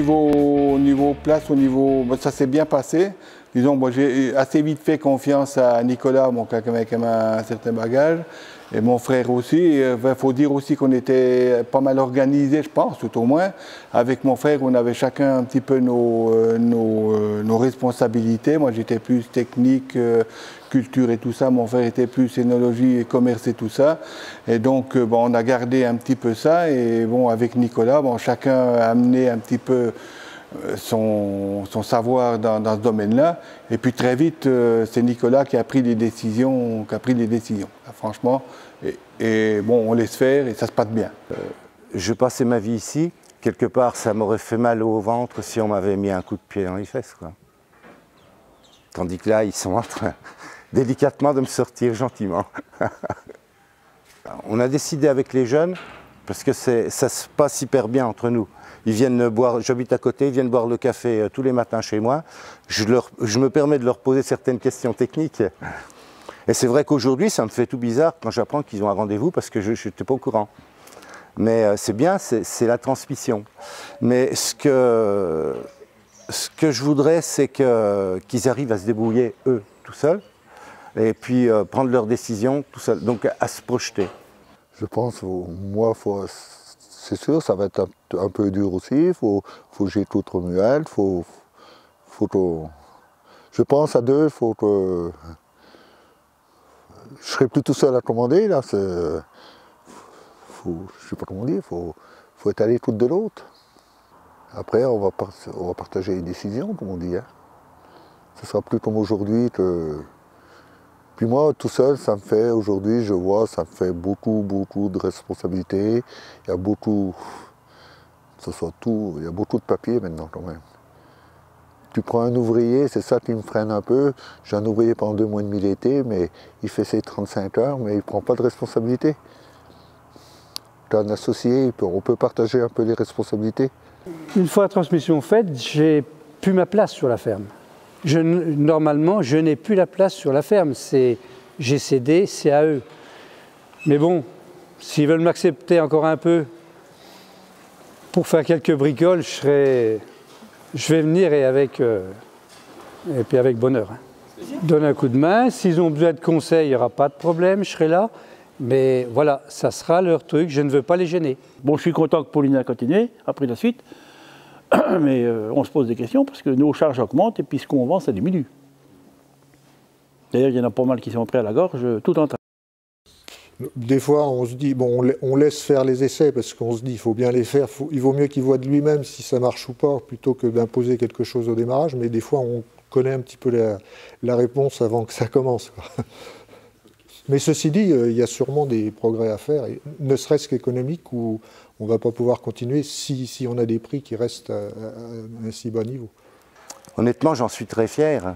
niveau place, ça s'est bien passé. Disons, moi, j'ai assez vite fait confiance à Nicolas, bon, qui a quand même un certain bagage, et mon frère aussi. Il faut dire aussi qu'on était pas mal organisés, je pense, tout au moins. Avec mon frère, on avait chacun un petit peu nos responsabilités. Moi, j'étais plus technique, culture et tout ça. Mon frère était plus énologie et commerce et tout ça. Et donc, bon, on a gardé un petit peu ça. Et bon, avec Nicolas, bon, chacun a amené un petit peu son savoir dans ce domaine-là. Et puis très vite, c'est Nicolas qui a pris les décisions. Là, franchement, et bon, on laisse faire et ça se passe bien. Je passais ma vie ici. Quelque part, ça m'aurait fait mal au ventre si on m'avait mis un coup de pied dans les fesses, quoi. Tandis que là, ils sont en train délicatement de me sortir gentiment. On a décidé avec les jeunes, parce que ça se passe hyper bien entre nous. Ils viennent boire, j'habite à côté, ils viennent boire le café tous les matins chez moi. Je me permets de leur poser certaines questions techniques. Et c'est vrai qu'aujourd'hui, ça me fait tout bizarre quand j'apprends qu'ils ont un rendez-vous parce que je n'étais pas au courant. Mais c'est bien, c'est la transmission. Mais ce que je voudrais, c'est qu'ils arrivent à se débrouiller, eux, tout seuls, et puis prendre leurs décisions tout seuls, donc à se projeter. Je pense, moi, c'est sûr, ça va être un peu dur aussi. Il faut gérer toute remuelle. Je pense à deux, je serai plus tout seul à commander. Là, je sais pas comment dire, faut être à l'écoute de l'autre. Après, on va partager les décisions, comme on dit. Hein. Ce sera plus comme aujourd'hui que. Puis moi, tout seul, ça me fait, aujourd'hui, je vois, ça me fait beaucoup de responsabilités. Il y a beaucoup, il y a beaucoup de papier maintenant quand même. Tu prends un ouvrier, c'est ça qui me freine un peu. J'ai un ouvrier pendant 2 mois et demi l'été, mais il fait ses 35 heures, mais il ne prend pas de responsabilité. Tu as un associé, on peut partager un peu les responsabilités. Une fois la transmission faite, j'ai plus ma place sur la ferme. Normalement, je n'ai plus la place sur la ferme. J'ai cédé, c'est à eux. Mais bon, s'ils veulent m'accepter encore un peu pour faire quelques bricoles, je vais venir et puis avec bonheur. Donner un coup de main. S'ils ont besoin de conseils, il n'y aura pas de problème, je serai là. Mais voilà, ça sera leur truc, je ne veux pas les gêner. Bon, je suis content que Pauline a continué, a pris la suite. Mais on se pose des questions parce que nos charges augmentent et puis ce qu'on vend, ça diminue. D'ailleurs, il y en a pas mal qui sont prêts à la gorge, tout en train. Des fois, on se dit, bon, on laisse faire les essais parce qu'on se dit, il faut bien les faire. Il vaut mieux qu'ils voient de lui-même si ça marche ou pas, plutôt que d'imposer quelque chose au démarrage. Mais des fois, on connaît un petit peu la réponse avant que ça commence, quoi. Mais ceci dit, il y a sûrement des progrès à faire, ne serait-ce qu'économique, où on ne va pas pouvoir continuer si on a des prix qui restent à un si bas niveau. Honnêtement, j'en suis très fier,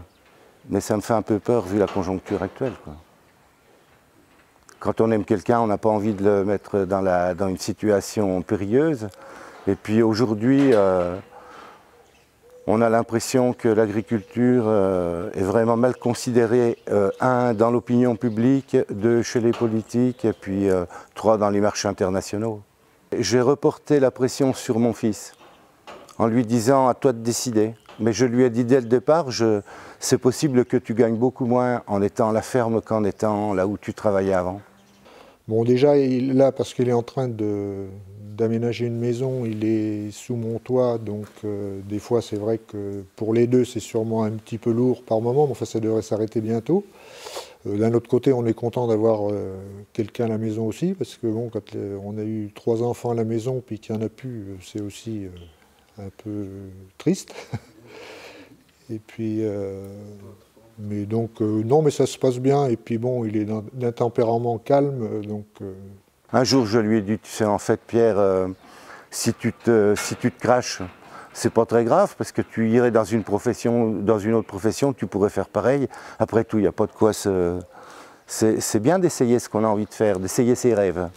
mais ça me fait un peu peur vu la conjoncture actuelle, quoi. Quand on aime quelqu'un, on n'a pas envie de le mettre dans une situation périlleuse. Et puis aujourd'hui, on a l'impression que l'agriculture est vraiment mal considérée, dans l'opinion publique, 2 chez les politiques, et puis 3 dans les marchés internationaux. J'ai reporté la pression sur mon fils, en lui disant à toi de décider. Mais je lui ai dit dès le départ, c'est possible que tu gagnes beaucoup moins en étant à la ferme qu'en étant là où tu travaillais avant. Bon, déjà, là, parce qu'il est en train d'aménager une maison, il est sous mon toit, donc des fois c'est vrai que pour les deux c'est sûrement un petit peu lourd par moment, mais enfin ça devrait s'arrêter bientôt. D'un autre côté, on est content d'avoir quelqu'un à la maison aussi, parce que bon, quand on a eu 3 enfants à la maison puis qu'il n'y en a plus, c'est aussi un peu triste. Et puis, mais donc non, mais ça se passe bien, et puis bon, il est d'un tempérament calme, donc. Un jour, je lui ai dit, tu sais, en fait, Pierre, si tu te craches, c'est pas très grave, parce que tu irais dans une autre profession, tu pourrais faire pareil. Après tout, il n'y a pas de quoi se... C'est bien d'essayer ce qu'on a envie de faire, d'essayer ses rêves.